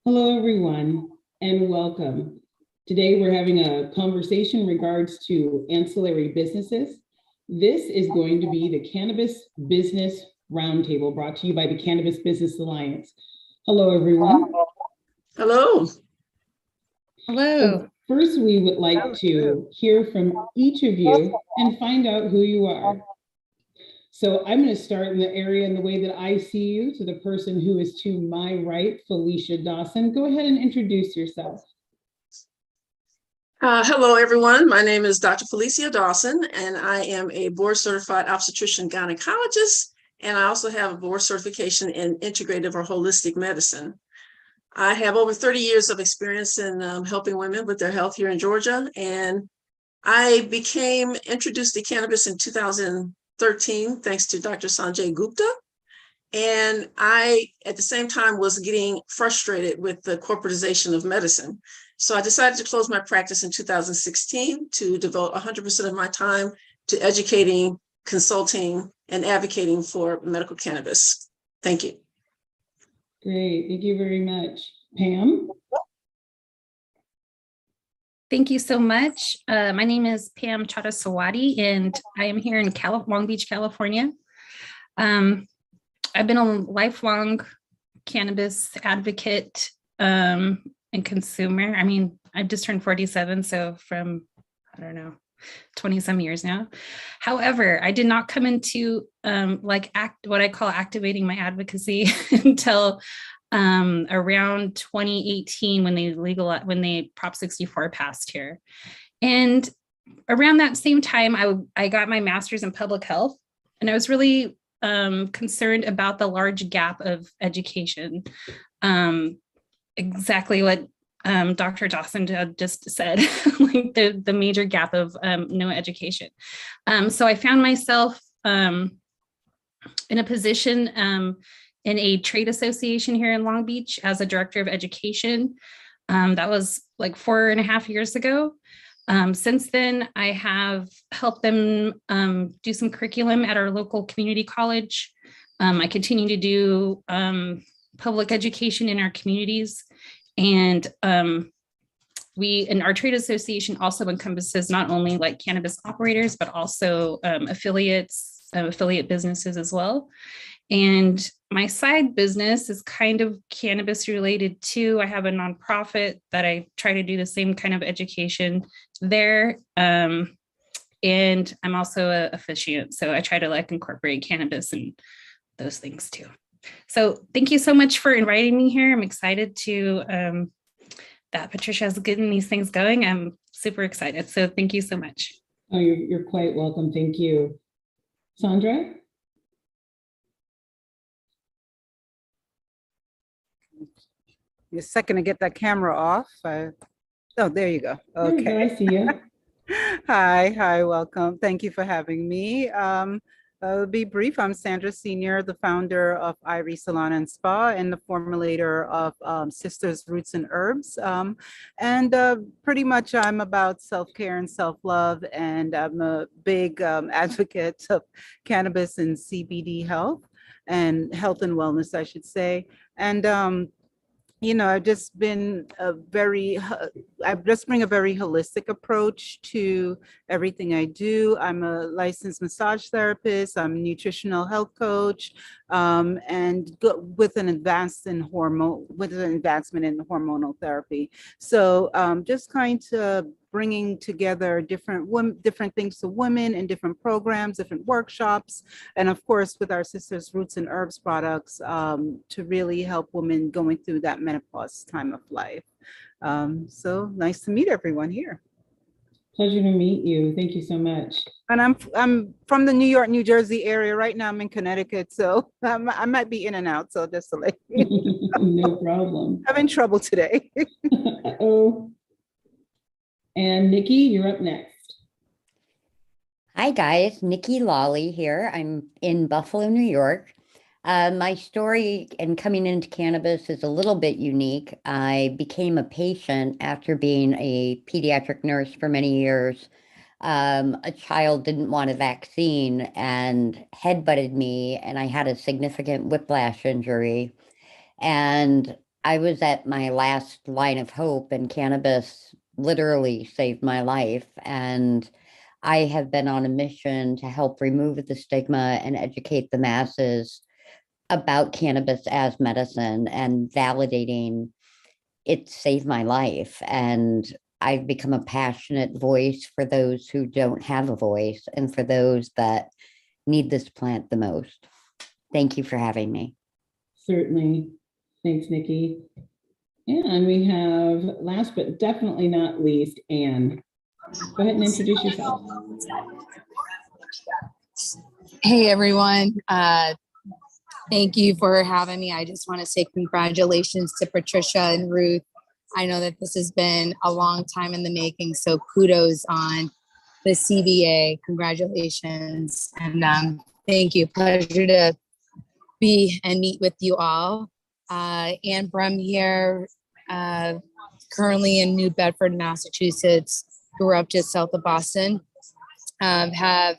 Hello, everyone, and welcome. Today, we're having a conversation in regards to ancillary businesses. This is going to be the Cannabis Business Roundtable brought to you by the Cannabis Business Alliance. Hello, everyone. Hello. Hello. First, we would like to hear from each of you and find out who you are. So I'm going to start in the area in the way that I see you, to the person who is to my right, Felicia Dawson. Go ahead and introduce yourself. Hello, everyone. My name is Dr. Felicia Dawson, and I am a board-certified obstetrician gynecologist, and I also have a board certification in integrative or holistic medicine. I have over 30 years of experience in helping women with their health here in Georgia, and I became introduced to cannabis in 2013 thanks to Dr. Sanjay Gupta. And I, at the same time, was getting frustrated with the corporatization of medicine. So I decided to close my practice in 2016 to devote 100% of my time to educating, consulting, and advocating for medical cannabis. Thank you. Great, thank you very much. Pam? Thank you so much. My name is Pam Chadasawadi, and I am here in Long Beach, California. I've been a lifelong cannabis advocate and consumer. I mean, I've just turned 47, so from, I don't know, 20 some years now. However, I did not come into what I call activating my advocacy until around 2018 when they Prop 64 passed here. And around that same time, I got my master's in public health, and I was really concerned about the large gap of education. Exactly what Dr. Dawson just said, like the major gap of no education. So I found myself in a position in a trade association here in Long Beach as a director of education. That was like 4.5 years ago. Since then, I have helped them do some curriculum at our local community college. I continue to do public education in our communities. And our trade association also encompasses not only like cannabis operators, but also affiliate businesses as well. And my side business is kind of cannabis related too. I have a nonprofit that I try to do the same kind of education there. And I'm also an officiant. So I try to like incorporate cannabis and those things too. So thank you so much for inviting me here. I'm excited to that Patricia's getting these things going. I'm super excited. So thank you so much. Oh, you're quite welcome. Thank you. Sandra? A second to get that camera off. Oh, there you go. Okay. There you go, I see you. Hi, welcome. Thank you for having me. I'll be brief. I'm Sandra Senior, the founder of Irie Salon and Spa and the formulator of Sisters Roots and Herbs. Pretty much I'm about self-care and self-love, and I'm a big advocate of cannabis and CBD health and wellness, I should say. And I've just been I just bring a very holistic approach to everything I do. I'm a licensed massage therapist. I'm a nutritional health coach, with an advancement in hormonal therapy. So just kind of bringing together different things to women in different programs, different workshops, and of course with our Sisters Roots and Herbs products to really help women going through that menopause time of life. So nice to meet everyone here. Pleasure to meet you. Thank you so much. And I'm from the New York, New Jersey area. Right now I'm in Connecticut, so I might be in and out. So just to let you know. No problem. I'm in trouble today. Uh-oh. And Nikki, you're up next. Hi guys, Nikki Lawley here. I'm in Buffalo, New York. My story in coming into cannabis is a little bit unique. I became a patient after being a pediatric nurse for many years. A child didn't want a vaccine and headbutted me, and I had a significant whiplash injury. And I was at my last line of hope, and cannabis literally saved my life. And I have been on a mission to help remove the stigma and educate the masses about cannabis as medicine and validating it saved my life. And I've become a passionate voice for those who don't have a voice and for those that need this plant the most. Thank you for having me. Certainly. Thanks, Nikki. And we have, last but definitely not least, Anne. Go ahead and introduce yourself. Hey, everyone. Thank you for having me. I just want to say congratulations to Patricia and Ruth. I know that this has been a long time in the making, so kudos on the CBA. Congratulations. And thank you. Pleasure to be and meet with you all. Anne Brum here, currently in New Bedford, Massachusetts. Grew up just south of Boston. Have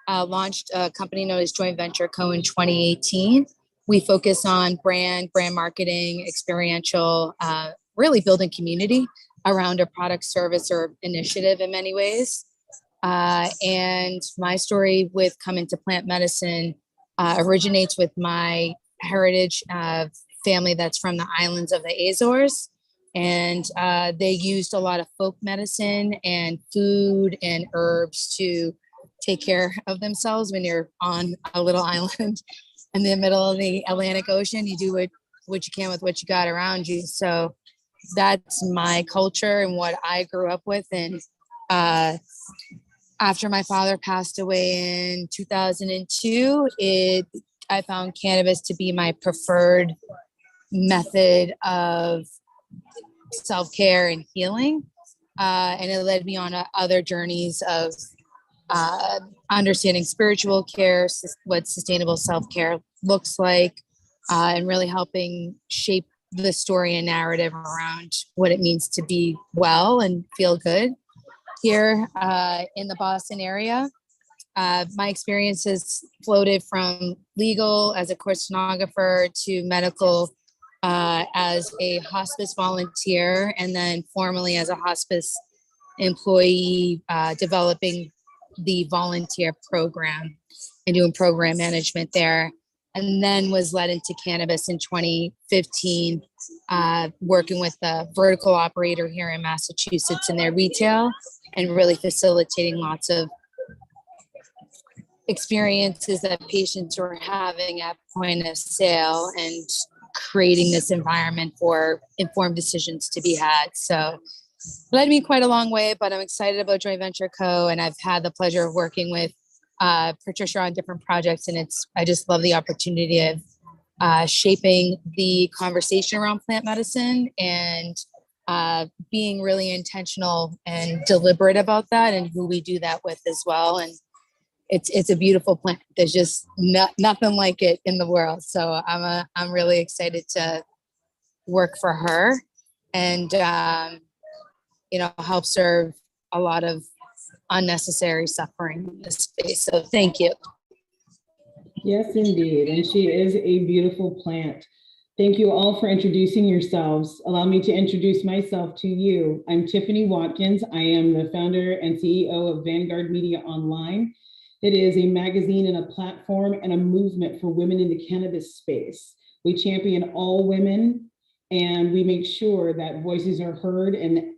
launched a company known as Joint Venture Co. in 2018. We focus on brand marketing, experiential, really building community around a product, service, or initiative in many ways. And my story with coming to plant medicine originates with my heritage family that's from the islands of the Azores. And they used a lot of folk medicine and food and herbs to take care of themselves. When you're on a little island in the middle of the Atlantic Ocean, you do what you can with what you got around you. So that's my culture and what I grew up with. And after my father passed away in 2002, I found cannabis to be my preferred method of self-care and healing. And it led me on other journeys of understanding spiritual care, what sustainable self-care looks like, and really helping shape the story and narrative around what it means to be well and feel good here in the Boston area. My experience has floated from legal as a court stenographer to medical as a hospice volunteer, and then formally as a hospice employee, developing the volunteer program and doing program management there. And then was led into cannabis in 2015, working with a vertical operator here in Massachusetts in their retail and really facilitating lots of experiences that patients were having at point of sale and creating this environment for informed decisions to be had. So led me quite a long way, but I'm excited about Joint Venture Co. And I've had the pleasure of working with Patricia on different projects. And I just love the opportunity of shaping the conversation around plant medicine and being really intentional and deliberate about that and who we do that with as well. And it's a beautiful plant. There's just nothing like it in the world. So I'm really excited to work for her and help serve a lot of unnecessary suffering in this space. So thank you. Yes, indeed. And she is a beautiful plant. Thank you all for introducing yourselves. Allow me to introduce myself to you. I'm Tiffany Watkins. I am the founder and CEO of Vanguard Media Online. It is a magazine and a platform and a movement for women in the cannabis space. We champion all women, and we make sure that voices are heard and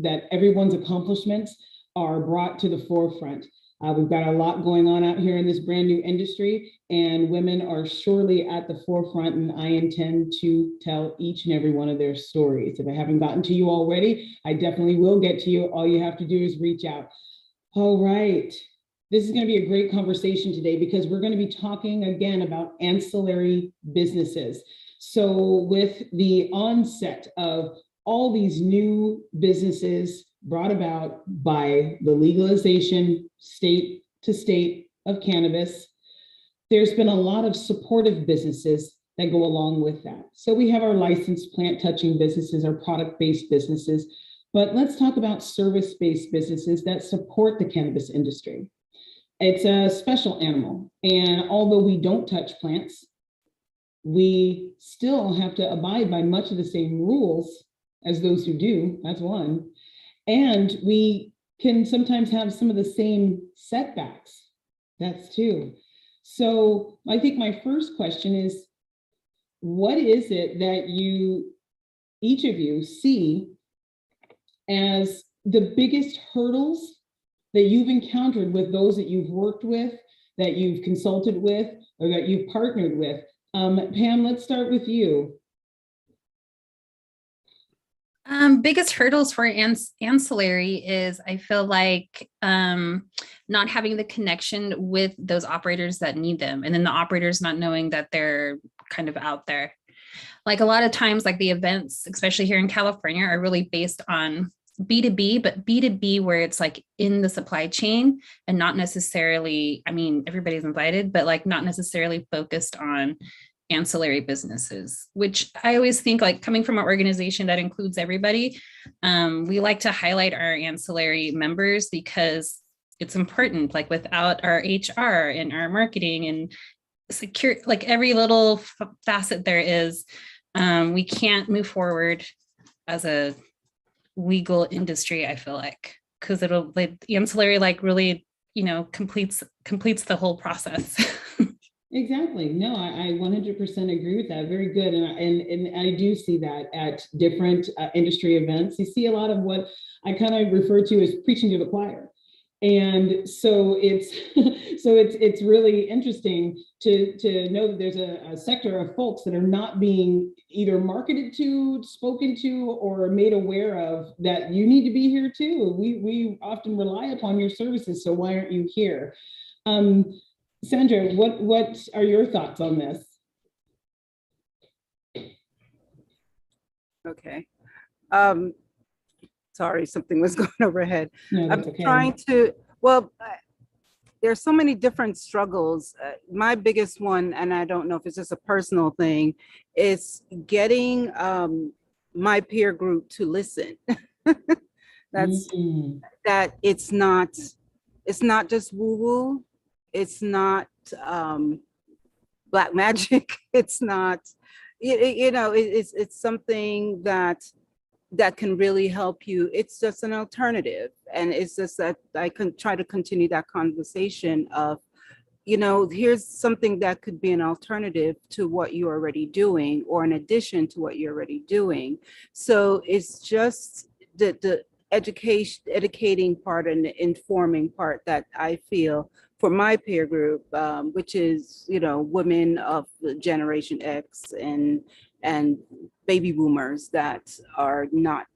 that everyone's accomplishments are brought to the forefront. We've got a lot going on out here in this brand new industry, and women are surely at the forefront, and I intend to tell each and every one of their stories. If I haven't gotten to you already, I definitely will get to you. All you have to do is reach out. All right. This is going to be a great conversation today because we're going to be talking again about ancillary businesses. So with the onset of all these new businesses brought about by the legalization state to state of cannabis, there's been a lot of supportive businesses that go along with that. So we have our licensed plant touching businesses, our product-based businesses, but let's talk about service-based businesses that support the cannabis industry. It's a special animal. And although we don't touch plants, we still have to abide by much of the same rules as those who do. That's one. And we can sometimes have some of the same setbacks. That's two. So I think my first question is, what is it that each of you see as the biggest hurdles that you've encountered with those that you've worked with, that you've consulted with, or that you've partnered with? Pam, let's start with you. Biggest hurdles for ancillary is, I feel like, not having the connection with those operators that need them, and then the operators not knowing that they're kind of out there. Like a lot of times, like the events, especially here in California, are really based on B2B, but B2B where it's like in the supply chain and not necessarily, I mean, everybody's invited, but like not necessarily focused on ancillary businesses, which I always think, like, coming from an organization that includes everybody, we like to highlight our ancillary members because it's important. Like without our HR and our marketing and secure, like every little facet there is, we can't move forward as a legal industry, I feel like, because it'll, like, the ancillary, like, really, completes the whole process. Exactly. No, I 100% agree with that. Very good. And I do see that at different industry events. You see a lot of what I kind of refer to as preaching to the choir. And so it's really interesting to know that there's a sector of folks that are not being either marketed to, spoken to, or made aware of that you need to be here too. We often rely upon your services, so why aren't you here? Sandra, what are your thoughts on this? Okay. Sorry, something was going overhead. No, I'm that's okay. trying to, well, there's so many different struggles. My biggest one, and I don't know if it's just a personal thing, is getting my peer group to listen. That's that it's not just woo-woo. It's not black magic. It's not, it's something that can really help you. It's just an alternative. And it's just that I can try to continue that conversation of, here's something that could be an alternative to what you're already doing, or in addition to what you're already doing. So it's just the educating part and the informing part that I feel for my peer group, which is, women of the Generation X and baby boomers that are not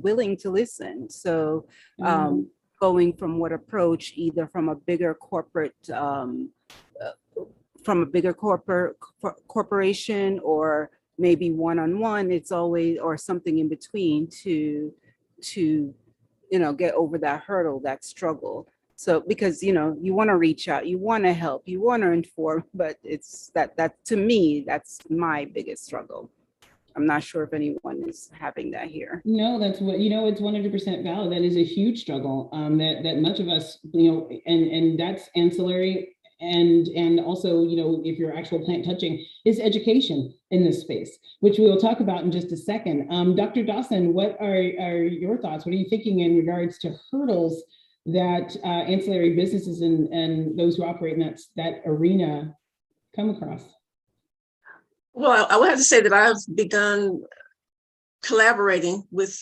willing to listen. So going from what approach, either from a bigger corporate, corporation, or maybe one-on-one, it's always, or something in between to get over that hurdle, that struggle. So because you want to reach out, you want to help, you want to inform, but it's that to me, that's my biggest struggle. I'm not sure if anyone is having that here. No, that's what, it's 100% valid. That is a huge struggle that much of us, and that's ancillary. And also, if you're actual plant touching, is education in this space, which we will talk about in just a second. Dr. Dawson, what are your thoughts? What are you thinking in regards to hurdles that ancillary businesses and those who operate in that arena come across? Well, I would have to say that I've begun collaborating with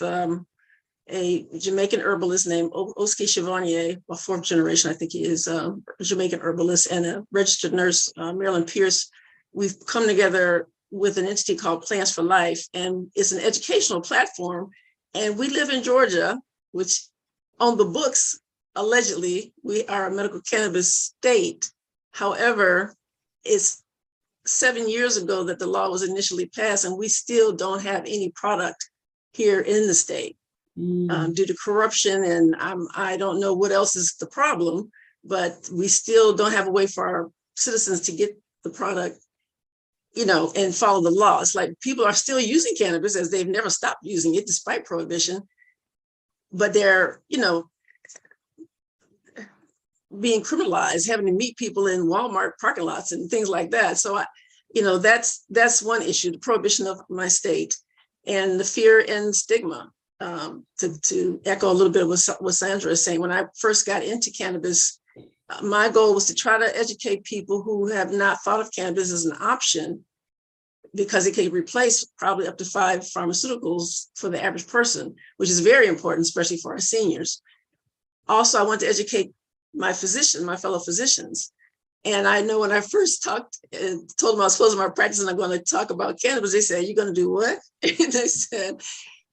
a Jamaican herbalist named Oski Chevanier, a fourth generation, I think he is, a Jamaican herbalist, and a registered nurse, Marilyn Pierce. We've come together with an entity called Plants for Life, and it's an educational platform. And we live in Georgia, which on the books, allegedly, we are a medical cannabis state. However, it's 7 years ago that the law was initially passed, and we still don't have any product here in the state. Due to corruption, and I don't know what else is the problem, but we still don't have a way for our citizens to get the product, and follow the law. It's like people are still using cannabis, as they've never stopped using it despite prohibition, but they're, being criminalized, having to meet people in Walmart parking lots and things like that. So that's one issue, the prohibition of my state, and the fear and stigma. To echo a little bit of what Sandra is saying, when I first got into cannabis, my goal was to try to educate people who have not thought of cannabis as an option, because it can replace probably up to 5 pharmaceuticals for the average person, which is very important, especially for our seniors. Also, I want to educate my fellow physicians. And I know when I first told them I was closing my practice and I'm going to talk about cannabis, they said, "You're going to do what?" And they said,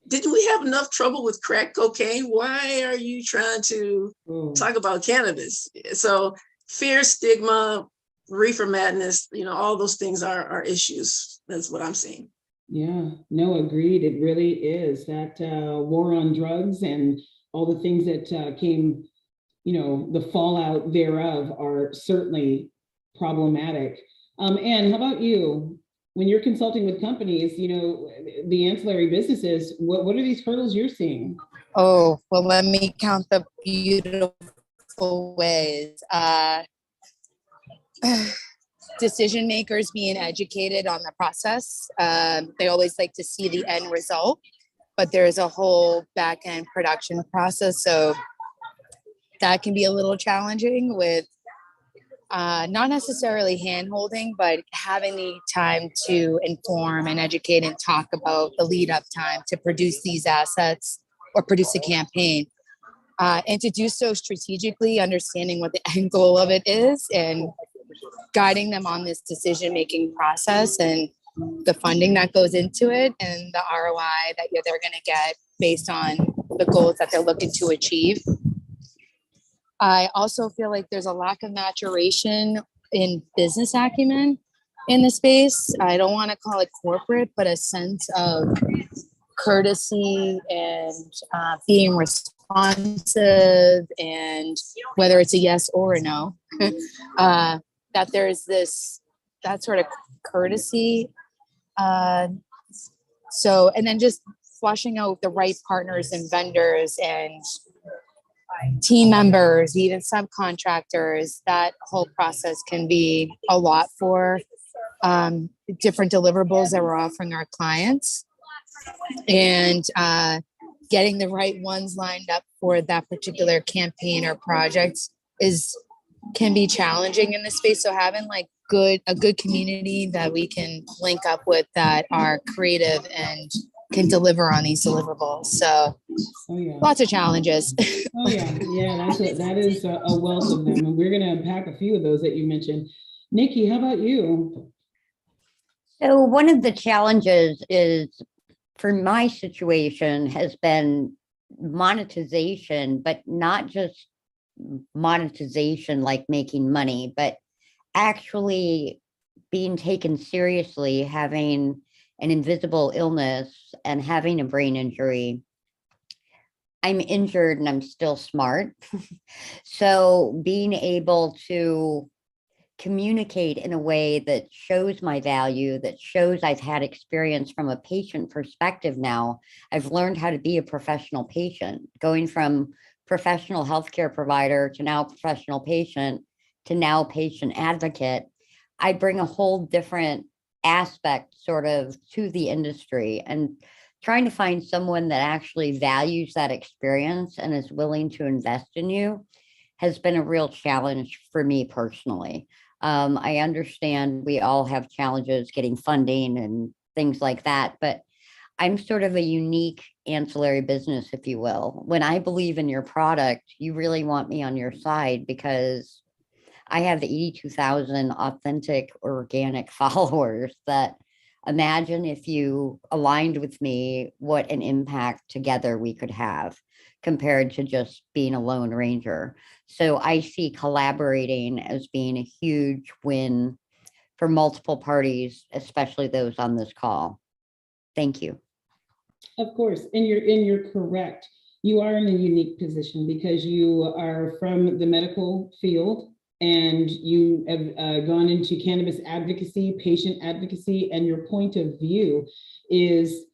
"Didn't we have enough trouble with crack cocaine? Why are you trying to talk about cannabis?" So fear, stigma, reefer madness, all those things are issues. That's what I'm seeing. Yeah, no, agreed. It really is that war on drugs and all the things that came, the fallout thereof are certainly problematic. Anne, how about you? When you're consulting with companies, the ancillary businesses, what are these hurdles you're seeing? Oh, well, let me count the beautiful ways. Decision makers being educated on the process. They always like to see the end result, but there's a whole back end production process. So that can be a little challenging with not necessarily hand holding, but having the time to inform and educate and talk about the lead up time to produce these assets or produce a campaign. And to do so strategically, understanding what the end goal of it is and guiding them on this decision-making process and the funding that goes into it and the ROI that they're going to get based on the goals that they're looking to achieve. I also feel like there's a lack of maturation in business acumen in the space. I don't want to call it corporate, but a sense of courtesy and being responsive, and whether it's a yes or a no, that there's that sort of courtesy. And then just flushing out the right partners and vendors and team members, even subcontractors. That whole process can be a lot for different deliverables that we're offering our clients, and getting the right ones lined up for that particular campaign or project can be challenging in this space. So having a good community that we can link up with that are creative and can deliver on these deliverables. So lots of challenges. That is a wealth of them. And we're going to unpack a few of those that you mentioned. Nikki, how about you? So one of the challenges is, for my situation, has been monetization, but not just monetization like making money, but actually being taken seriously, having an invisible illness and having a brain injury. I'm injured and I'm still smart. So being able to communicate in a way that shows my value, that shows I've had experience from a patient perspective now. I've learned how to be a professional patient, going from professional healthcare provider to now professional patient to now patient advocate. I bring a whole different aspect sort of to the industry, and trying to find someone that actually values that experience and is willing to invest in you has been a real challenge for me personally. I understand we all have challenges getting funding and things like that, but I'm sort of a unique ancillary business, if you will. When I believe in your product, you really want me on your side, because I have 82,000 authentic organic followers that imagine if you aligned with me, what an impact together we could have compared to just being a lone ranger. So I see collaborating as being a huge win for multiple parties, especially those on this call. Thank you. Of course, and you're correct. You are in a unique position because you are from the medical field and you have gone into cannabis advocacy, patient advocacy, and your point of view is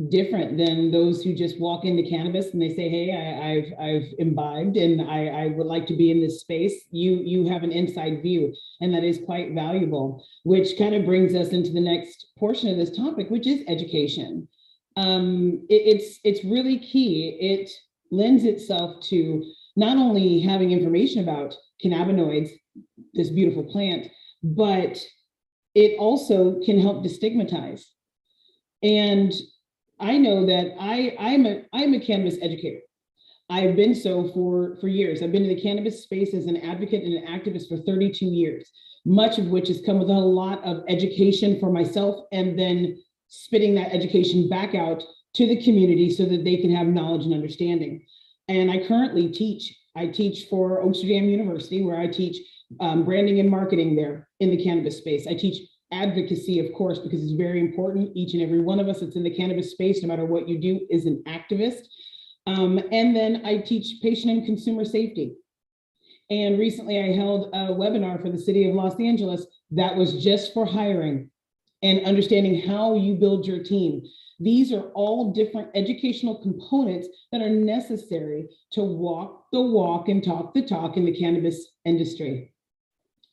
different than those who just walk into cannabis and they say, hey, I've imbibed and I would like to be in this space. You have an inside view, and that is quite valuable, which kind of brings us into the next portion of this topic, which is education. It's really key. It lends itself to not only having information about cannabinoids, this beautiful plant, but it also can help destigmatize. And I know that I'm a cannabis educator. I've been so for years. I've been in the cannabis space as an advocate and an activist for 32 years, much of which has come with a lot of education for myself and then spitting that education back out to the community so that they can have knowledge and understanding. And I currently teach. I teach for Amsterdam University, where I teach branding and marketing there in the cannabis space. I teach advocacy, of course, because it's very important. Each and every one of us that's in the cannabis space, no matter what you do, is an activist. And then I teach patient and consumer safety. And recently I held a webinar for the city of Los Angeles that was just for hiring and understanding how you build your team. These are all different educational components that are necessary to walk the walk and talk the talk in the cannabis industry.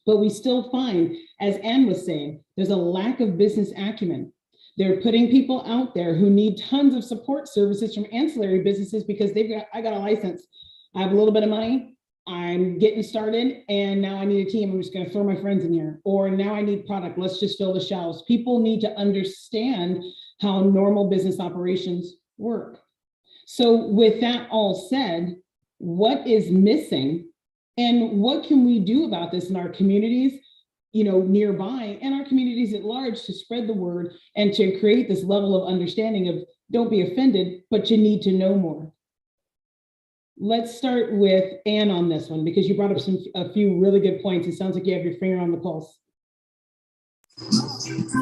But we still find, as Ann was saying, there's a lack of business acumen. They're putting people out there who need tons of support services from ancillary businesses because I got a license. I have a little bit of money. I'm getting started and now I need a team. I'm just going to throw my friends in here. Or now I need product. Let's just fill the shelves. People need to understand how normal business operations work. So with that all said, what is missing and what can we do about this in our communities, nearby and our communities at large to spread the word and to create this level of understanding of don't be offended, but you need to know more. Let's start with Ann on this one, because you brought up a few really good points. It sounds like you have your finger on the pulse.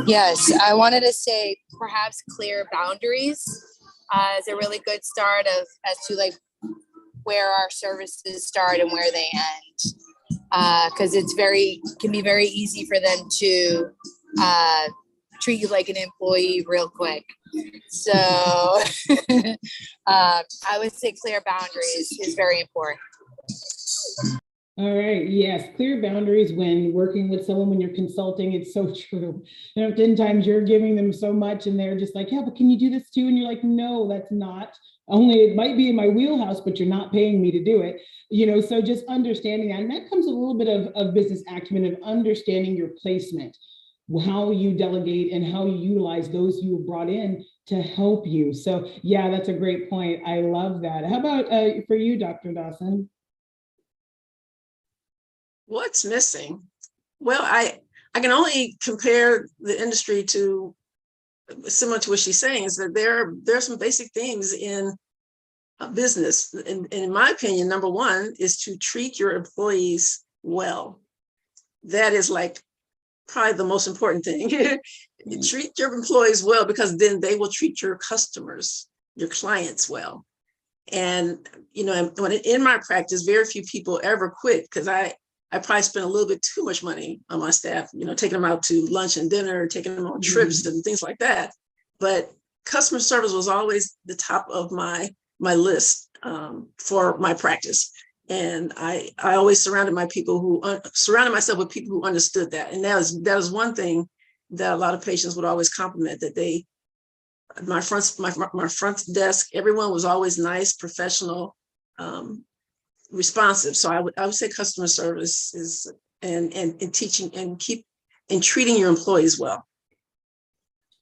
Yes, I wanted to say perhaps clear boundaries is a really good start as to like where our services start and where they end. Because can be very easy for them to treat you like an employee real quick. So I would say clear boundaries is very important. All right. Yes. Clear boundaries when working with someone, when you're consulting, it's so true. 10 times you're giving them so much and they're just like, yeah, but can you do this too? And you're like, no, that's not. Only it might be in my wheelhouse, but you're not paying me to do it. So just understanding that. And that comes a little bit of business acumen of understanding your placement, how you delegate and how you utilize those you have brought in to help you. So yeah, that's a great point. I love that. How about for you, Dr. Dawson? What's missing? Well, I can only compare the industry to similar to what she's saying, is that there are some basic things in business. And in my opinion, number one is to treat your employees well. That is like probably the most important thing. Treat your employees well, because then they will treat your customers, your clients well. And, when in my practice, very few people ever quit, because I probably spent a little bit too much money on my staff, taking them out to lunch and dinner, taking them on trips and things like that. But customer service was always the top of my list for my practice. And I always surrounded myself with people who understood that. And that was one thing that a lot of patients would always compliment, that my front desk, everyone was always nice, professional, responsive. So I would say customer service is and teaching and treating your employees well.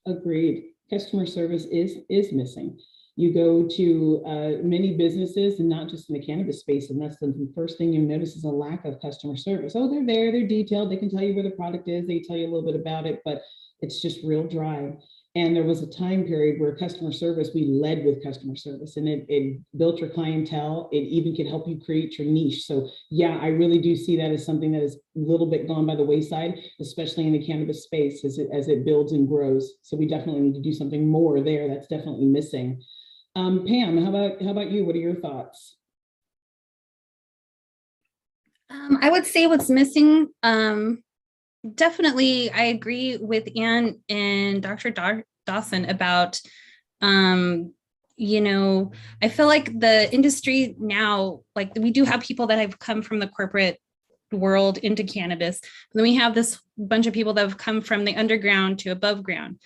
Agreed. Customer service is missing. You go to many businesses, and not just in the cannabis space, and that's the first thing you notice is a lack of customer service. Oh, they're there, they're detailed, they can tell you where the product is, they tell you a little bit about it, but it's just real dry. And there was a time period where customer service, we led with customer service, and it built your clientele. It even could help you create your niche. So yeah, I really do see that as something that is a little bit gone by the wayside, especially in the cannabis space as it builds and grows. So we definitely need to do something more there. That's definitely missing. Pam, how about you? What are your thoughts? I would say what's missing, definitely, I agree with Ann and Dr. Dawson about You know, I feel like the industry now, like we do have people that have come from the corporate world into cannabis. But then we have this bunch of people that have come from the underground to above ground.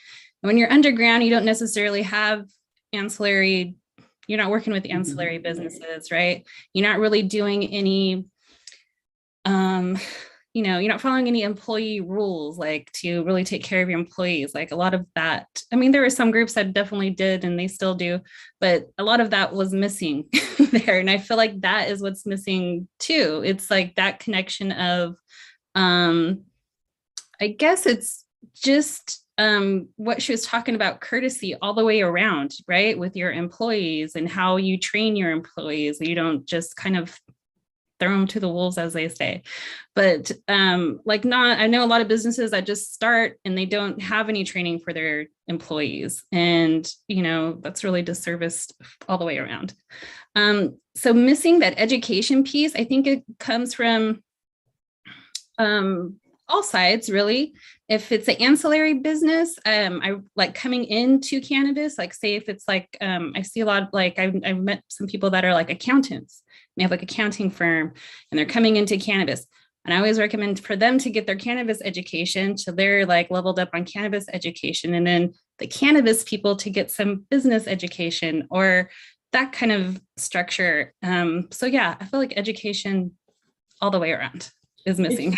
And when you're underground, you don't necessarily have ancillary, you're not working with ancillary businesses, right? You're not really doing any you know, you're not following any employee rules, like to really take care of your employees. Like a lot of that, I mean, there were some groups that definitely did and they still do, but a lot of that was missing there. And I feel like that is what's missing too. It's like that connection of, I guess it's just what she was talking about, courtesy all the way around, right? With your employees and how you train your employees. You don't just kind of throw them to the wolves, as they say. But like not, I know a lot of businesses that just start and they don't have any training for their employees. And, you know, that's really disserviced all the way around. So missing that education piece, I think it comes from all sides, really. If it's an ancillary business, I like coming into cannabis, like say if it's like, I see a lot of like, I've met some people that are like accountants. They have like accounting firm and they're coming into cannabis. And I always recommend for them to get their cannabis education. So they're like leveled up on cannabis education, and then the cannabis people to get some business education or that kind of structure. So yeah, I feel like education all the way around is missing.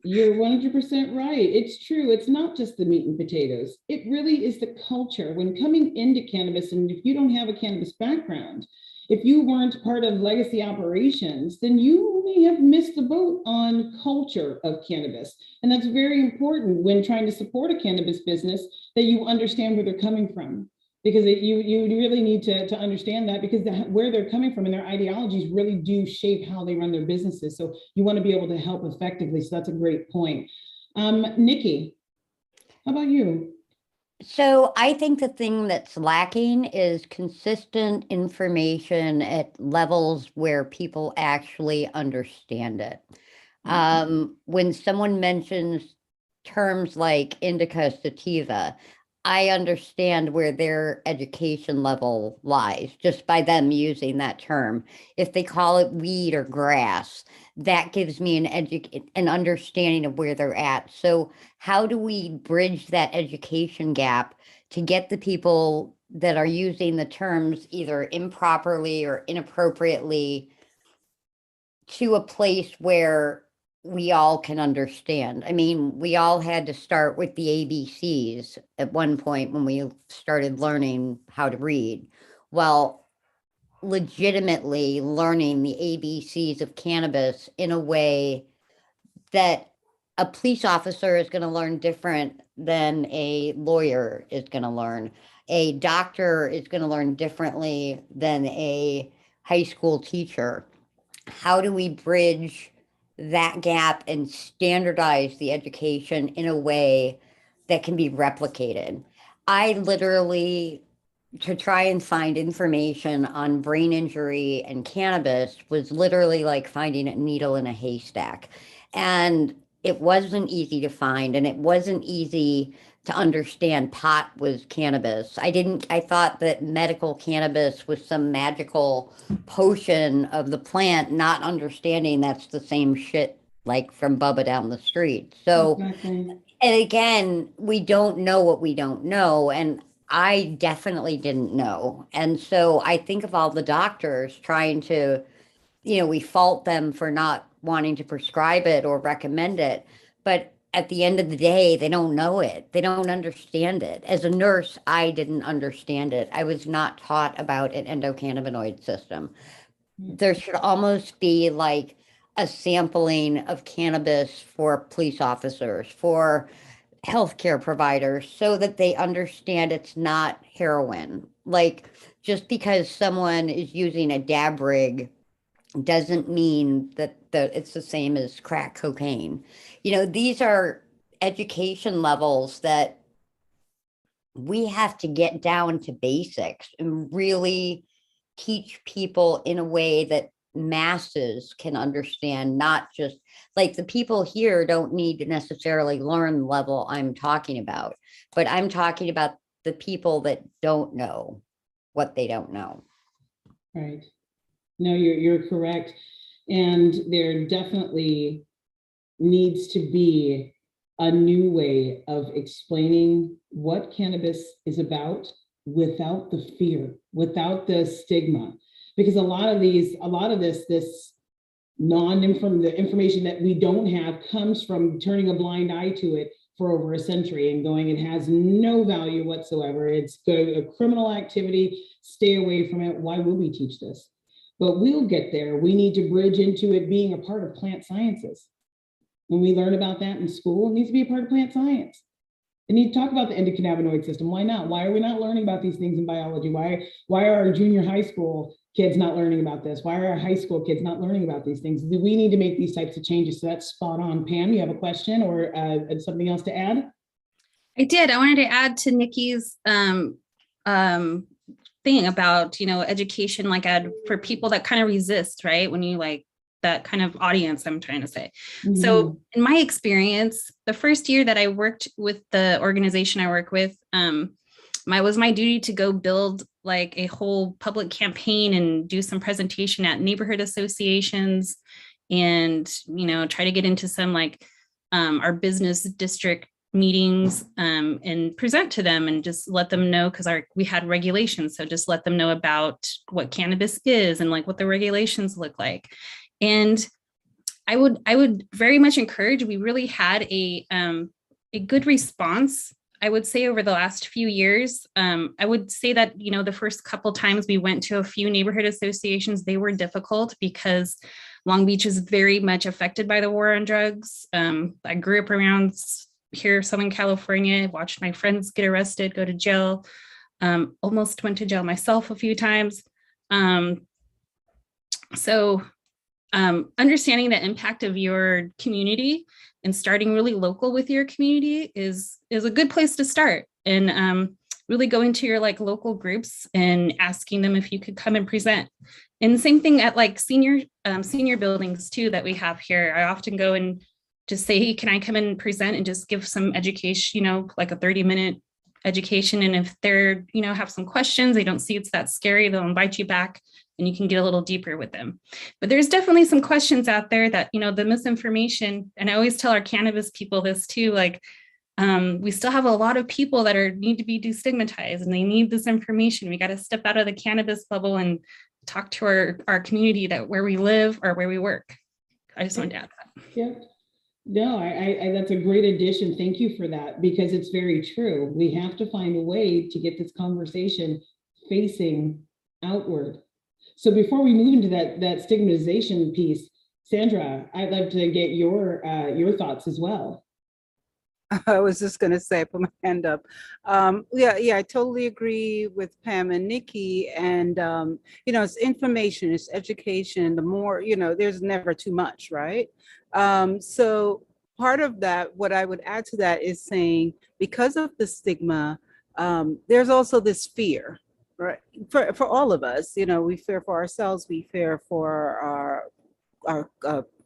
You're 100% right. It's true. It's not just the meat and potatoes. It really is the culture. When coming into cannabis, and if you don't have a cannabis background, if you weren't part of legacy operations, then you may have missed the boat on culture of cannabis. And that's very important when trying to support a cannabis business, that you understand where they're coming from. Because you really need to understand that, because where they're coming from and their ideologies really do shape how they run their businesses. So you want to be able to help effectively. So that's a great point. Nikki, how about you? So I think the thing that's lacking is consistent information at levels where people actually understand it. When someone mentions terms like indica sativa, I understand where their education level lies just by them using that term. If they call it weed or grass, that gives me an understanding of where they're at. So how do we bridge that education gap to get the people that are using the terms either improperly or inappropriately to a place where we all can understand? I mean, we all had to start with the ABCs at one point when we started learning how to read. Well, legitimately learning the ABCs of cannabis in a way that a police officer is going to learn different than a lawyer is going to learn. A doctor is going to learn differently than a high school teacher. How do we bridge that gap and standardize the education in a way that can be replicated? I literally, to try and find information on brain injury and cannabis was literally like finding a needle in a haystack. And it wasn't easy to find, and it wasn't easy to understand pot was cannabis. I thought that medical cannabis was some magical potion of the plant, not understanding that's the same shit like from Bubba down the street. So, Exactly. and again, we don't know what we don't know. And I definitely didn't know. And so I think of all the doctors trying to, we fault them for not wanting to prescribe it or recommend it. But at the end of the day, they don't know it. They don't understand it. As a nurse, I didn't understand it. I was not taught about an endocannabinoid system. There should almost be like a sampling of cannabis for police officers, for healthcare providers, so that they understand it's not heroin. Like, just because someone is using a dab rig doesn't mean that it's the same as crack cocaine. These are education levels that we have to get down to basics and really teach people in a way that masses can understand, not just like the people here don't need to necessarily learn the level I'm talking about, but I'm talking about the people that don't know what they don't know. Right. No, you're correct. And there definitely needs to be a new way of explaining what cannabis is about without the fear, without the stigma. Because a lot of this the information that we don't have comes from turning a blind eye to it for over a century and going, it has no value whatsoever. It's a criminal activity. Stay away from it. Why would we teach this? But we'll get there. We need to bridge into it being a part of plant sciences. When we learn about that in school, it needs to be a part of plant science. They need to talk about the endocannabinoid system. Why not? Why are we not learning about these things in biology? Why are our junior high school kids not learning about this? Why are our high school kids not learning about these things? We need to make these types of changes. So that's spot on. Pam, you have a question or something else to add? I did. I wanted to add to Nikki's thing about, education, like for people that kind of resist, right? When you like that kind of audience, I'm trying to say. Mm-hmm. So in my experience, the first year that I worked with the organization I work with, was my duty to go build like a whole public campaign and do some presentation at neighborhood associations and, try to get into some like our business district meetings and present to them and just let them know, because we had regulations. So just let them know about what cannabis is and like what the regulations look like. And I would very much encourage, we really had a good response, I would say, over the last few years. I would say that, the first couple times we went to a few neighborhood associations, they were difficult because Long Beach is very much affected by the war on drugs. I grew up around here, Southern California, watched my friends get arrested, go to jail, almost went to jail myself a few times. Understanding the impact of your community and starting really local with your community is a good place to start. And really going to your like local groups and asking them if you could come and present. And the same thing at like senior buildings too that we have here. I often go and just say, hey, can I come and present and just give some education, like a 30-minute education. And if they're, have some questions, they don't see it's that scary, they'll invite you back and you can get a little deeper with them. But there's definitely some questions out there that, the misinformation, and I always tell our cannabis people this too, like, we still have a lot of people that need to be destigmatized and they need this information. We got to step out of the cannabis bubble and talk to our community that where we live or where we work. I just wanted to add that. Yeah. No, I that's a great addition. Thank you for that, because it's very true. We have to find a way to get this conversation facing outward. So before we move into that stigmatization piece, Sandra, I'd like to get your thoughts as well. I was just going to say, I put my hand up. I totally agree with Pam and Nikki. And, it's information, it's education. The more, there's never too much, right? So part of that, what I would add to that is saying, because of the stigma, there's also this fear, right? For all of us, we fear for ourselves, we fear for our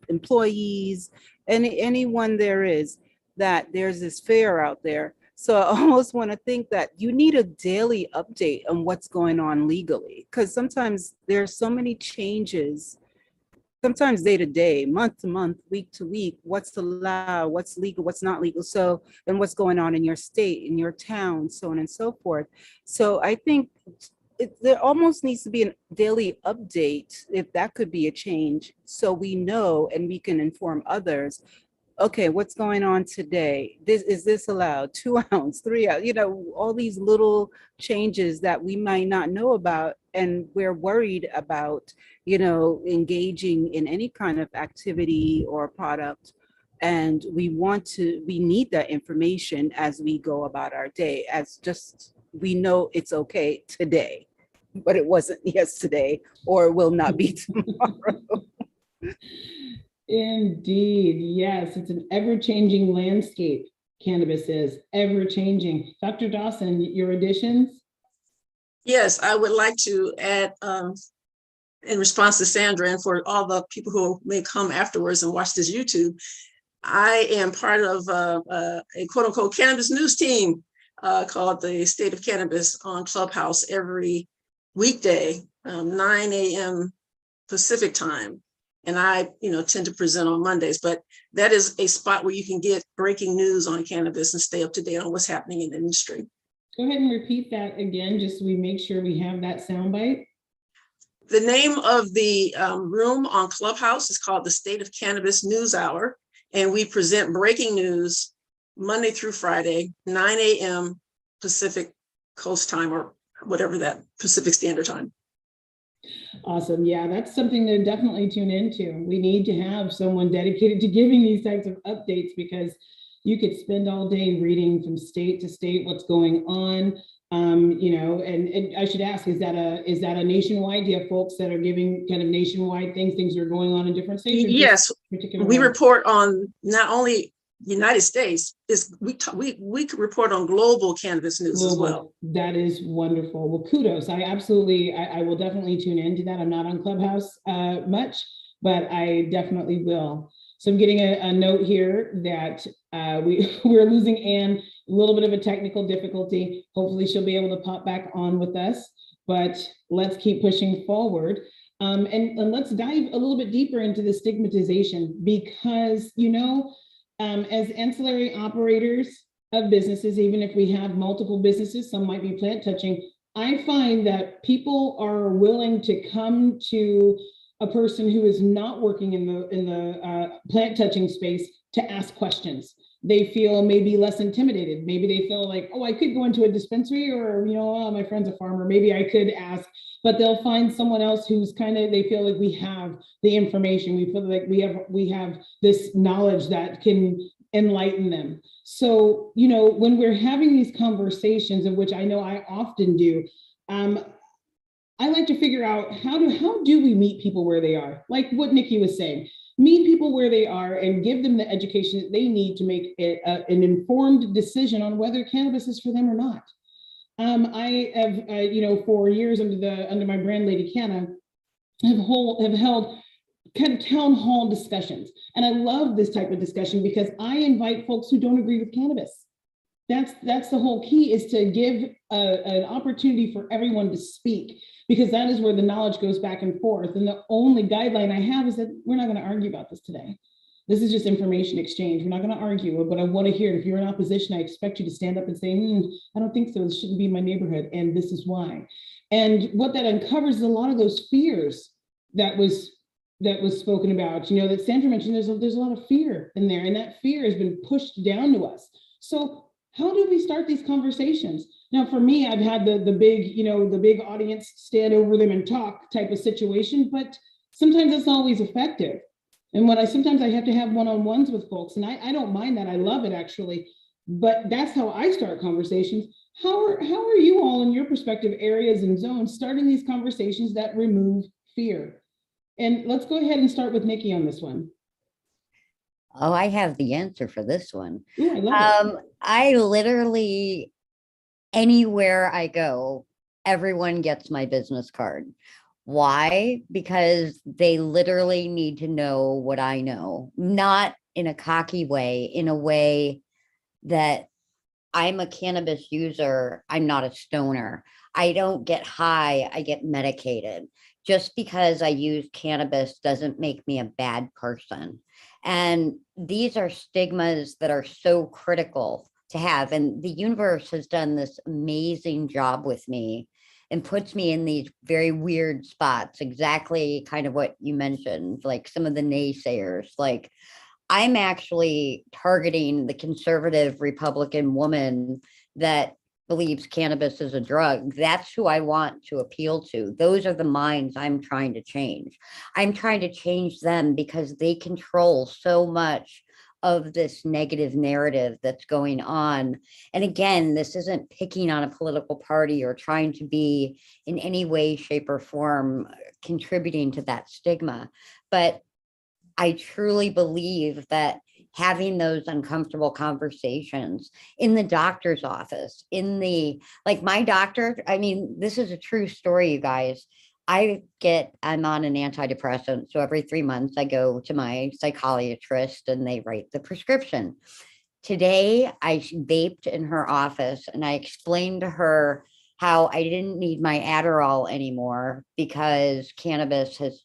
employees, anyone there is, that there's this fear out there. So I almost want to think that you need a daily update on what's going on legally, because sometimes there's so many changes, sometimes day to day, month to month, week to week, what's allowed, what's legal, what's not legal. So, and what's going on in your state, in your town, so on and so forth. So I think there almost needs to be a daily update, if that could be a change, so we know and we can inform others. Okay, what's going on today? Is this allowed? 2 ounce, 3 ounce, all these little changes that we might not know about, and we're worried about, engaging in any kind of activity or product. And we need that information as we go about our day, as just, we know it's okay today, but it wasn't yesterday, or will not be tomorrow. Indeed, yes, it's an ever-changing landscape. Cannabis is ever-changing. Dr. Dawson, your additions? Yes, I would like to add, in response to Sandra, and for all the people who may come afterwards and watch this YouTube, I am part of a quote-unquote cannabis news team called the State of Cannabis on Clubhouse every weekday, 9 a.m. Pacific time. And I, tend to present on Mondays, but that is a spot where you can get breaking news on cannabis and stay up to date on what's happening in the industry. Go ahead and repeat that again, just so we make sure we have that soundbite. The name of the room on Clubhouse is called the State of Cannabis News Hour, and we present breaking news Monday through Friday, 9 a.m. Pacific Coast time, or whatever that Pacific Standard Time. Awesome. Yeah, that's something to definitely tune into. We need to have someone dedicated to giving these types of updates, because you could spend all day reading from state to state what's going on. And I should ask, is that a nationwide? Do you have folks that are giving kind of nationwide things that are going on in different states? Yes, we report on not only United States, we could report on global cannabis news as well. That is wonderful. Well, kudos. I will definitely tune into that. I'm not on Clubhouse much, but I definitely will. So I'm getting a note here that we're losing Anne, a little bit of a technical difficulty. Hopefully she'll be able to pop back on with us, but let's keep pushing forward. And let's dive a little bit deeper into the stigmatization, because, as ancillary operators of businesses, even if we have multiple businesses, some might be plant touching, I find that people are willing to come to a person who is not working in the plant touching space to ask questions. They feel maybe less intimidated. Maybe they feel like, oh, I could go into a dispensary, or, oh, my friend's a farmer, maybe I could ask, but they'll find someone else who's they feel like we have the information. We feel like we have this knowledge that can enlighten them. So, when we're having these conversations, of which I know I often do, I like to figure out how do we meet people where they are? Like what Nikki was saying, meet people where they are and give them the education that they need to make an informed decision on whether cannabis is for them or not. I have, for years under my brand Lady Canna, have held kind of town hall discussions. And I love this type of discussion because I invite folks who don't agree with cannabis. That's the whole key, is to give an opportunity for everyone to speak, because that is where the knowledge goes back and forth. And the only guideline I have is that we're not going to argue about this today. This is just information exchange. We're not going to argue, but I want to hear it. If you're in opposition, I expect you to stand up and say, I don't think so. This shouldn't be in my neighborhood, and this is why. And what that uncovers is a lot of those fears that was spoken about, that Sandra mentioned. There's a lot of fear in there, and that fear has been pushed down to us. So how do we start these conversations? Now, for me, I've had the big audience stand over them and talk type of situation, but sometimes that's always effective. And sometimes I have to have one-on-ones with folks, and I don't mind that. I love it, actually. But that's how I start conversations. How are you all, in your perspective areas and zones, starting these conversations that remove fear? And let's go ahead and start with Nikki on this one. Oh, I have the answer for this one. Ooh, I love it. I literally, anywhere I go, everyone gets my business card. Why? Because they literally need to know what I know, not in a cocky way, in a way that I'm a cannabis user. I'm not a stoner. I don't get high. I get medicated. Just because I use cannabis doesn't make me a bad person. And these are stigmas that are so critical to have. And the universe has done this amazing job with me and puts me in these very weird spots, exactly kind of what you mentioned, like some of the naysayers. Like, I'm actually targeting the conservative Republican woman that believes cannabis is a drug. That's who I want to appeal to. Those are the minds I'm trying to change. I'm trying to change them because they control so much of this negative narrative that's going on. And again, this isn't picking on a political party or trying to be in any way, shape, or form contributing to that stigma. But I truly believe that having those uncomfortable conversations in the doctor's office, like my doctor, I mean, this is a true story, you guys. I'm on an antidepressant. So every 3 months I go to my psychiatrist and they write the prescription. Today, I vaped in her office and I explained to her how I didn't need my Adderall anymore because cannabis has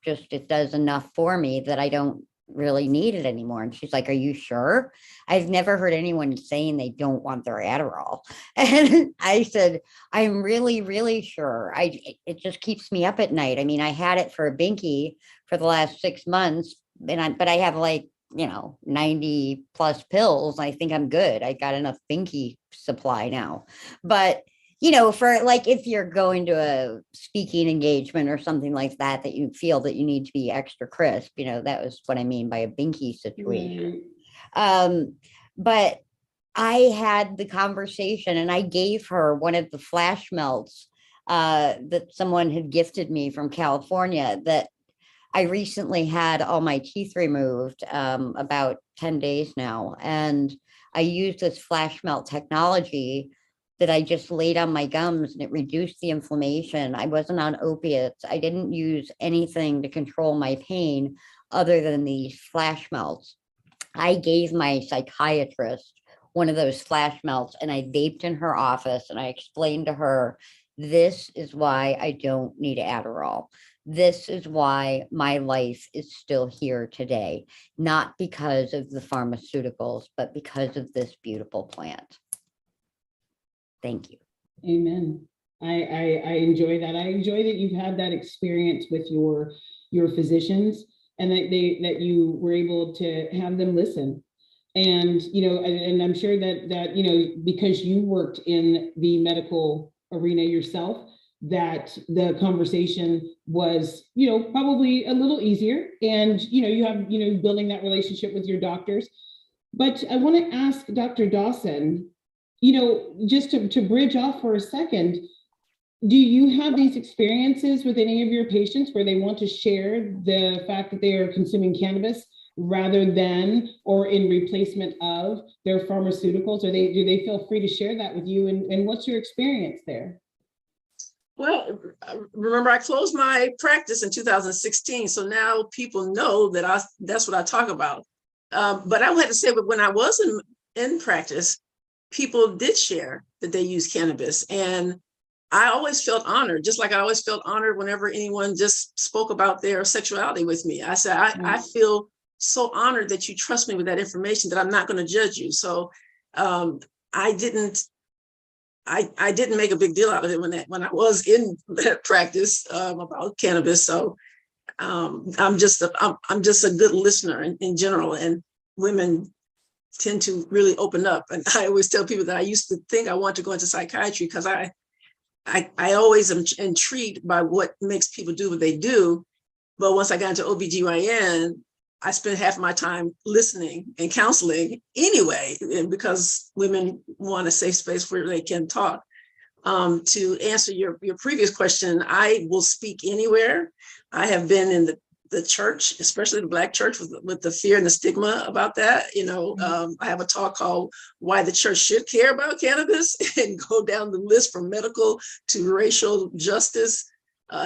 just, it does enough for me that I don't really need it anymore. And she's like, are you sure? I've never heard anyone saying they don't want their Adderall. And I said, I'm really, really sure. It just keeps me up at night. I mean, I had it for a binky for the last 6 months, but I have like, 90 plus pills. I think I'm good. I got enough binky supply now. But for like if you're going to a speaking engagement or something like that, that you feel that you need to be extra crisp, that was what I mean by a binky situation. But I had the conversation and I gave her one of the flash melts that someone had gifted me from California that I recently had all my teeth removed about 10 days now. And I used this flash melt technology that I just laid on my gums and it reduced the inflammation. I wasn't on opiates. I didn't use anything to control my pain other than these flash melts. I gave my psychiatrist one of those flash melts and I vaped in her office and I explained to her, this is why I don't need Adderall. This is why my life is still here today, not because of the pharmaceuticals, but because of this beautiful plant. Thank you. Amen. I enjoy that. I enjoy that you've had that experience with your physicians and that you were able to have them listen. And, and I'm sure that, because you worked in the medical arena yourself, that the conversation was, probably a little easier. And, you have, building that relationship with your doctors. But I want to ask Dr. Dawson, just to bridge off for a second, do you have these experiences with any of your patients where they want to share the fact that they are consuming cannabis rather than or in replacement of their pharmaceuticals? Or do they feel free to share that with you? And what's your experience there? Well, remember, I closed my practice in 2016. So now people know that that's what I talk about. But I had to say, but when I was in practice, people did share that they use cannabis. And I always felt honored, just like I always felt honored whenever anyone just spoke about their sexuality with me. I said, I feel so honored that you trust me with that information, that I'm not going to judge you. So I didn't make a big deal out of it when I was in practice about cannabis. So I'm just a good listener in general, and women tend to really open up. And I always tell people that I used to think I want to go into psychiatry because I always am intrigued by what makes people do what they do. But once I got into OBGYN, I spent half my time listening and counseling anyway, and because women want a safe space where they can talk. To answer your previous question, I will speak anywhere. I have been in the church, especially the Black church, with the fear and the stigma about that. I have a talk called Why the Church Should Care About Cannabis, and go down the list from medical to racial justice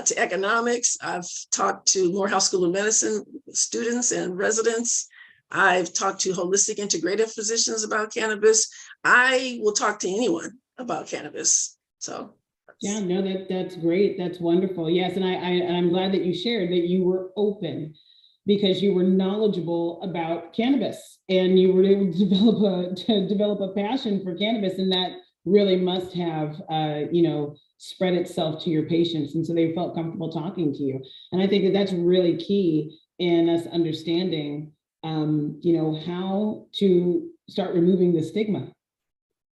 to economics. I've talked to Morehouse School of Medicine students and residents. I've talked to holistic integrative physicians about cannabis. I will talk to anyone about cannabis. So yeah, no, that's great. That's wonderful. Yes, and I'm glad that you shared that you were open because you were knowledgeable about cannabis and you were able to develop a passion for cannabis, and that really must have spread itself to your patients, and so they felt comfortable talking to you. And I think that that's really key in us understanding how to start removing the stigma.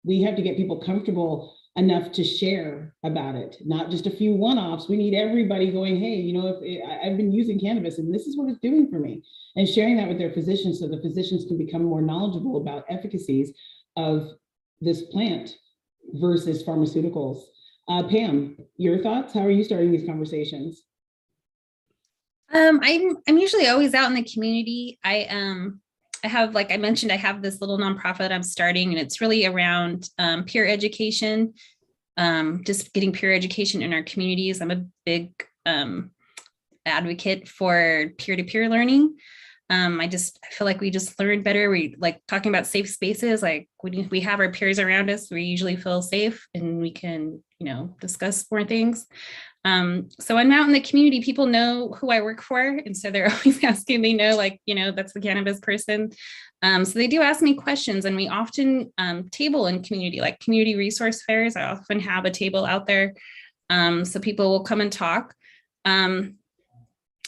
We have to get people comfortable enough to share about it, not just a few one-offs. We need everybody going, hey, if I've been using cannabis and this is what it's doing for me, and sharing that with their physicians so the physicians can become more knowledgeable about efficacies of this plant versus pharmaceuticals. Pam, your thoughts? How are you starting these conversations? I'm usually always out in the community. I have, like I mentioned, I have this little nonprofit I'm starting, and it's really around peer education, just getting peer education in our communities. I'm a big advocate for peer-to-peer learning. I feel like we just learn better. We like talking about safe spaces. Like when we have our peers around us, we usually feel safe and we can, discuss more things. So I'm out in the community, people know who I work for. And so they're always asking, they know, like, that's the cannabis person. So they do ask me questions, and we often table in community, like community resource fairs. I often have a table out there. So people will come and talk.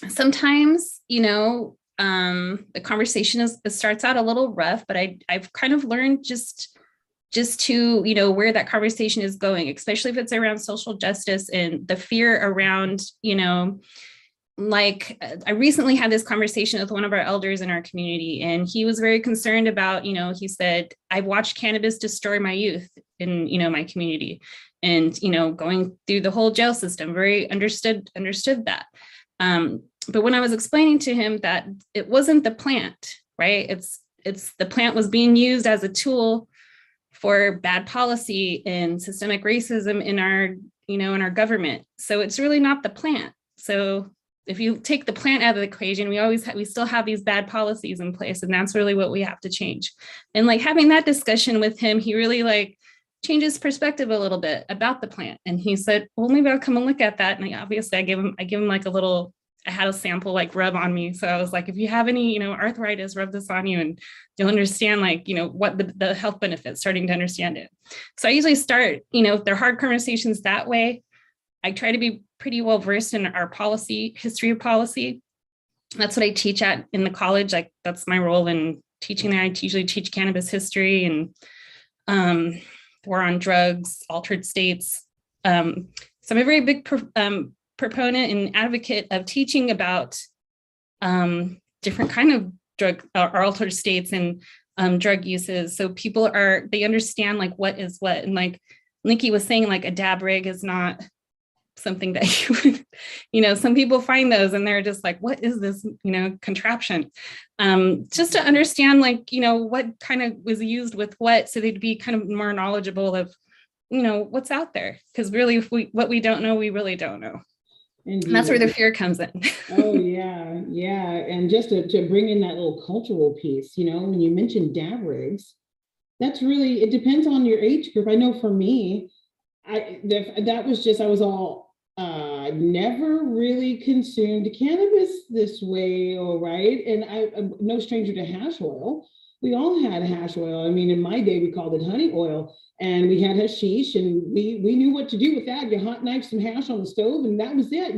Sometimes, the conversation starts out a little rough, but I've kind of learned just to, where that conversation is going, especially if it's around social justice and the fear around, like I recently had this conversation with one of our elders in our community, and he was very concerned about, he said, I've watched cannabis destroy my youth in, my community, and, going through the whole jail system, very understood that. But when I was explaining to him that it wasn't the plant, right? It's the plant was being used as a tool for bad policy and systemic racism in our, in our government. So it's really not the plant. So if you take the plant out of the equation, we still have these bad policies in place, and that's really what we have to change. And like having that discussion with him, he really like changed his perspective a little bit about the plant. And he said, well, maybe I'll come and look at that. And obviously I give him like a little, I had a sample like rub on me. So I was like, if you have any, arthritis, rub this on you and you'll understand like, what the health benefits, starting to understand it. So I usually start, if they're hard conversations that way, I try to be pretty well versed in our policy, history of policy. That's what I teach in the college. Like that's my role in teaching there. I usually teach cannabis history and war on drugs, altered states. So I'm a very big proponent and advocate of teaching about different kind of drug or altered states and drug uses. So people they understand like what is what. And like Nikki was saying, like a dab rig is not something that you would, some people find those and they're just like, what is this, contraption? Just to understand like, what kind of was used with what, so they'd be kind of more knowledgeable of, what's out there. Because really, what we don't know, we really don't know. Indeed. And that's where the fear comes in. Oh, yeah. Yeah. And just to bring in that little cultural piece, when you mentioned dab rigs, that's really, it depends on your age group. I know for me, I was all, never really consumed cannabis this way, all right. And I'm no stranger to hash oil. We all had hash oil. I mean, in my day, we called it honey oil. And we had hashish, and we knew what to do with that. You hot knife some hash on the stove, and that was it.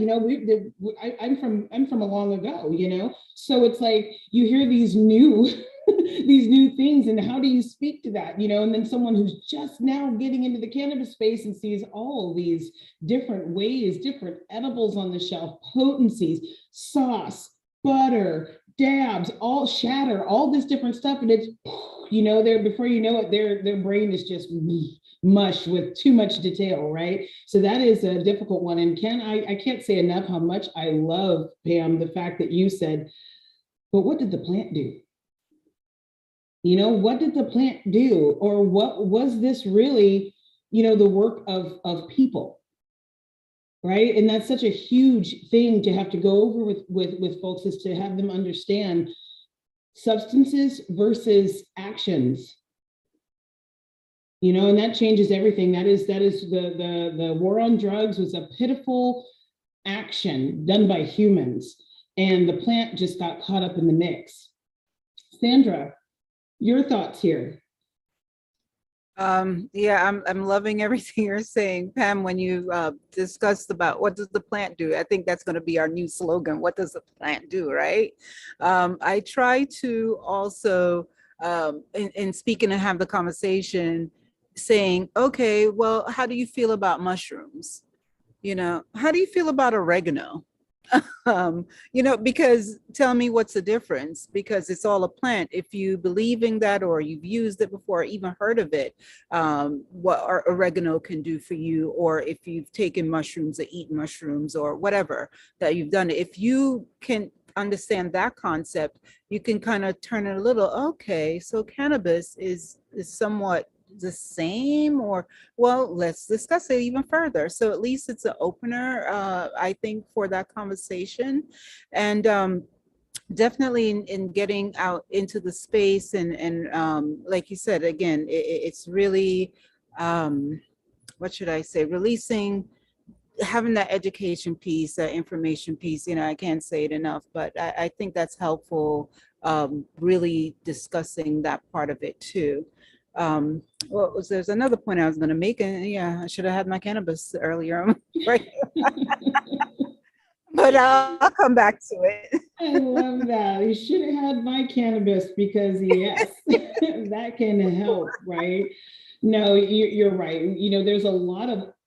I'm from a long ago. So it's like you hear these new these new things, and how do you speak to that? And then someone who's just now getting into the cannabis space and sees all these different ways, different edibles on the shelf, potencies, sauce, butter, dabs, all shatter, all this different stuff, and it's there before you know it, their brain is just mush with too much detail, right? So that is a difficult one. And I can't say enough how much I love, Pam, the fact that you said, but what did the plant do? What did the plant do? Or what was this really, the work of people? Right. And that's such a huge thing to have to go over with folks, is to have them understand substances versus actions. And that changes everything. That is the war on drugs was a pitiful action done by humans, and the plant just got caught up in the mix. Sandra, your thoughts here? Yeah, I'm loving everything you're saying, Pam. When you discussed about what does the plant do, I think that's going to be our new slogan. What does the plant do, right? I try to also, in speaking and have the conversation, saying, okay, well, how do you feel about mushrooms? How do you feel about oregano? Because tell me what's the difference, because it's all a plant. If you believe in that, or you've used it before, or even heard of it, what oregano can do for you, or if you've taken mushrooms or eaten mushrooms or whatever that you've done, if you can understand that concept, you can kind of turn it a little, okay, so cannabis is somewhat the same, or well, let's discuss it even further. So at least it's an opener, I think, for that conversation. And definitely in getting out into the space and like you said, again, it's really, what should I say, releasing, having that education piece, that information piece, I can't say it enough, but I think that's helpful, really discussing that part of it too. There's another point I was going to make, and yeah, I should have had my cannabis earlier, right? But I'll come back to it. I love that. You should have had my cannabis because yes, that can help, right? No, you're right.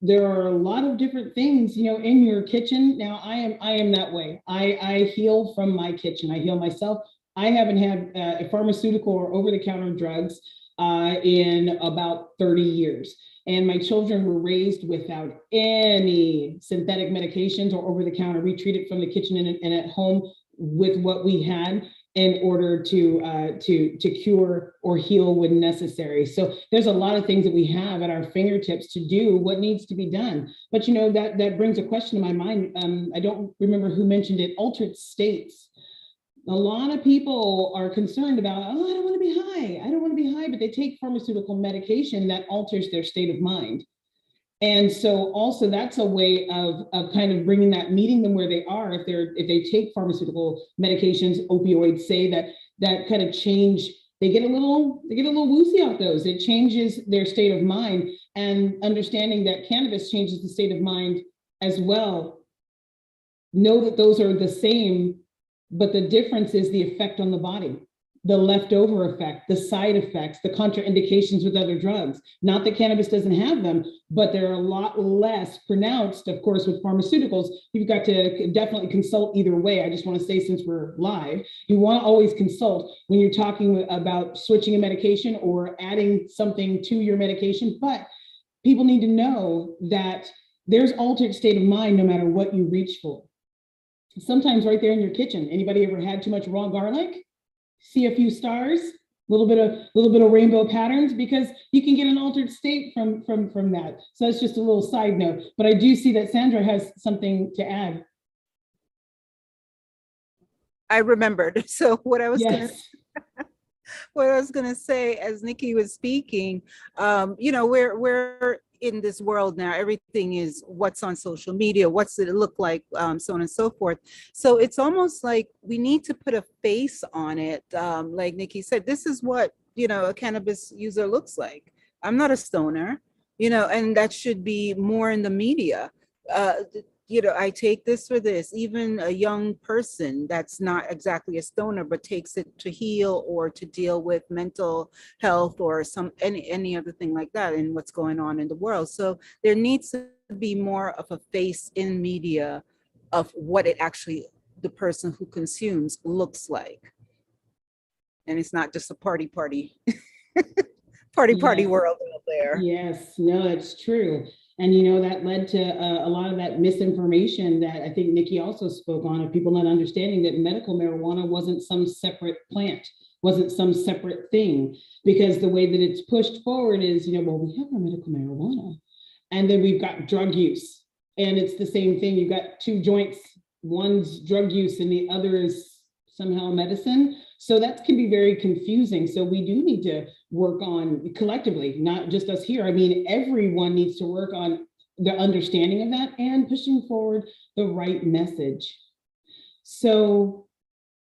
There are a lot of different things, in your kitchen. Now I am that way. I heal from my kitchen. I heal myself. I haven't had a pharmaceutical or over-the-counter drugs in about 30 years. And my children were raised without any synthetic medications or over-the-counter. We treated from the kitchen and at home with what we had in order to cure or heal when necessary. So there's a lot of things that we have at our fingertips to do what needs to be done. But that brings a question to my mind. I don't remember who mentioned it, altered states. A lot of people are concerned about, oh, I don't want to be high. I don't want to be high, but they take pharmaceutical medication that alters their state of mind. And so also that's a way of kind of meeting them where they are. If they take pharmaceutical medications, opioids, say that kind of change, they get a little woozy off those. It changes their state of mind, and understanding that cannabis changes the state of mind as well. Know that those are the same, but the difference is the effect on the body, the leftover effect, the side effects, the contraindications with other drugs. Not that cannabis doesn't have them, but they're a lot less pronounced, of course, with pharmaceuticals. You've got to definitely consult either way. I just want to say, since we're live, you want to always consult when you're talking about switching a medication or adding something to your medication. But people need to know that there's altered state of mind no matter what you reach for. Sometimes right there in your kitchen. Anybody ever had too much raw garlic? See a few stars, a little bit of rainbow patterns, because you can get an altered state from that. So that's just a little side note. But I do see that Sandra has something to add. I remembered. So what I was Yes. gonna say as Nikki was speaking, we're in this world now. Everything is what's on social media, what's it look like, so on and so forth. So it's almost like we need to put a face on it. Like Nikki said, this is what a cannabis user looks like. I'm not a stoner, and that should be more in the media. I take this for this. Even a young person that's not exactly a stoner, but takes it to heal or to deal with mental health or any other thing like that, and what's going on in the world. So there needs to be more of a face in media of what it actually, the person who consumes, looks like. And it's not just a party party Yes. world out there. Yes, no, that's true. And that led to a lot of that misinformation that I think Nikki also spoke on, of people not understanding that medical marijuana wasn't some separate plant, wasn't some separate thing, because the way that it's pushed forward is, well, we have our medical marijuana, and then we've got drug use, and it's the same thing. You've got two joints, one's drug use and the other is somehow medicine. So that can be very confusing. So we do need to work on collectively, not just us here. I mean, everyone needs to work on the understanding of that and pushing forward the right message. So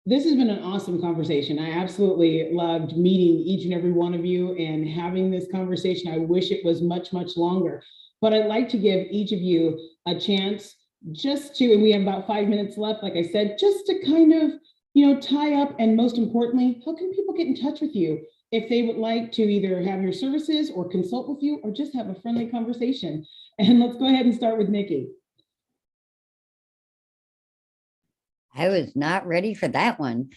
this has been an awesome conversation. I absolutely loved meeting each and every one of you and having this conversation. I wish it was much, much longer, but I'd like to give each of you a chance just to, and we have about 5 minutes left, like I said, just to kind of tie up, and most importantly, how can people get in touch with you if they would like to either have your services or consult with you or just have a friendly conversation? And let's go ahead and start with Nikki. I was not ready for that one.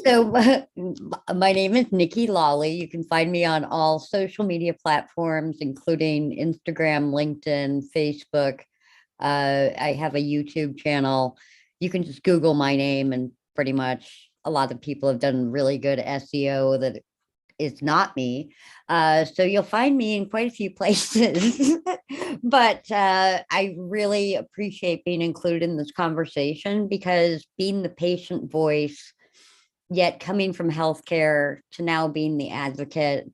So my name is Nikki Lawley. You can find me on all social media platforms, including Instagram, LinkedIn, Facebook. I have a YouTube channel. You can just Google my name, and pretty much a lot of people have done really good SEO that is not me. So you'll find me in quite a few places, but I really appreciate being included in this conversation, because being the patient voice, yet coming from healthcare to now being the advocate,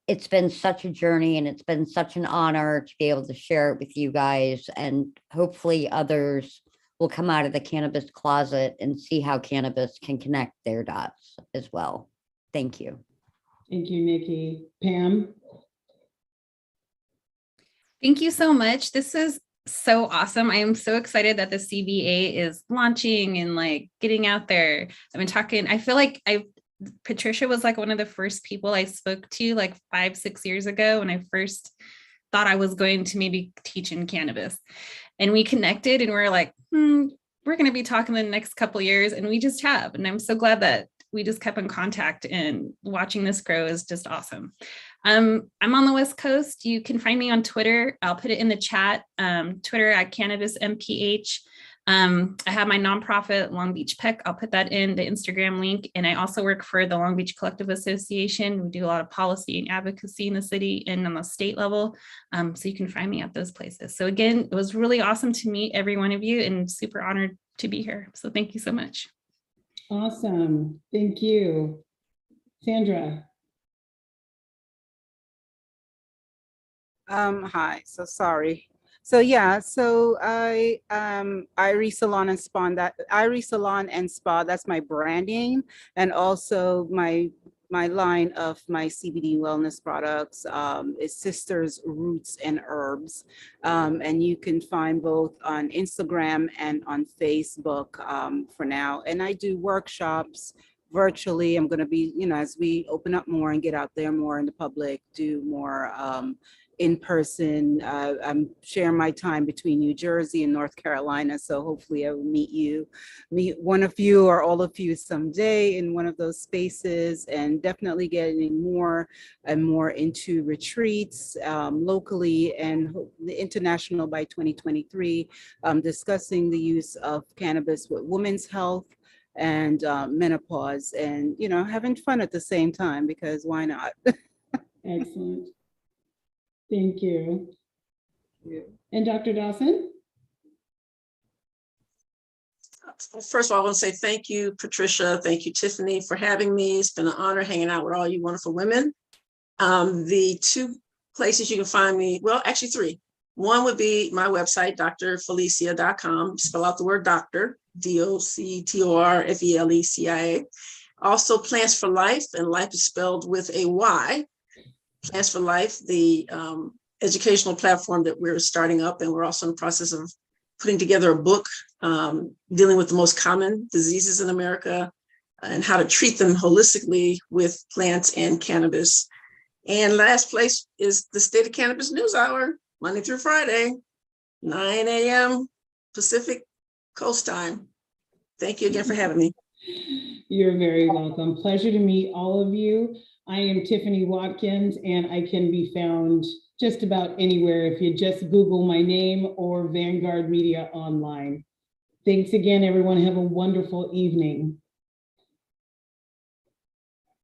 it's been such a journey, and it's been such an honor to be able to share it with you guys, and hopefully others will come out of the cannabis closet and see how cannabis can connect their dots as well. Thank you. Thank you, Nikki. Pam? Thank you so much. This is so awesome. I am so excited that the CBA is launching and like getting out there. I've been talking, I feel like Patricia was like one of the first people I spoke to like 5-6 years ago when I first thought I was going to maybe teach in cannabis. And we connected and we're like, we're going to be talking the next couple of years, and we just have. And I'm so glad that we just kept in contact, and watching this grow is just awesome. I'm on the West Coast. You can find me on Twitter. I'll put it in the chat, Twitter at CannabisMPH. I have my nonprofit, Long Beach PEC. I'll put that in the Instagram link. And I also work for the Long Beach Collective Association. We do a lot of policy and advocacy in the city and on the state level. So you can find me at those places. So again, it was really awesome to meet every one of you, and super honored to be here. So thank you so much. Awesome. Thank you. Sandra? Hi, so sorry. So yeah, so Irie Salon and Spa, Irie Salon and Spa, that's my branding, and also my line of my CBD wellness products is Sisters Roots and Herbs, and you can find both on Instagram and on Facebook for now. And I do workshops virtually. I'm going to be, as we open up more and get out there more in the public, do more in person. I'm sharing my time between New Jersey and North Carolina, so hopefully I will meet one of you or all of you someday in one of those spaces, and definitely getting more and more into retreats locally and the international by 2023, discussing the use of cannabis with women's health and menopause, and having fun at the same time, because why not? Excellent. Thank you. And Dr. Dawson? First of all, I want to say thank you, Patricia. Thank you, Tiffany, for having me. It's been an honor hanging out with all you wonderful women. The two places you can find me, well, actually three. One would be my website, drfelicia.com. Spell out the word doctor, DOCTORFELECIA. Also Plants for Life, and life is spelled with a Y. Plants for Life, the educational platform that we're starting up, and we're also in the process of putting together a book dealing with the most common diseases in America and how to treat them holistically with plants and cannabis. And last place is the State of Cannabis News Hour, Monday through Friday, 9 a.m. Pacific Coast time. Thank you again for having me. You're very welcome. Pleasure to meet all of you. I am Tiffany Watkins, and I can be found just about anywhere if you just Google my name or Vanguard Media online. Thanks again, everyone. Have a wonderful evening.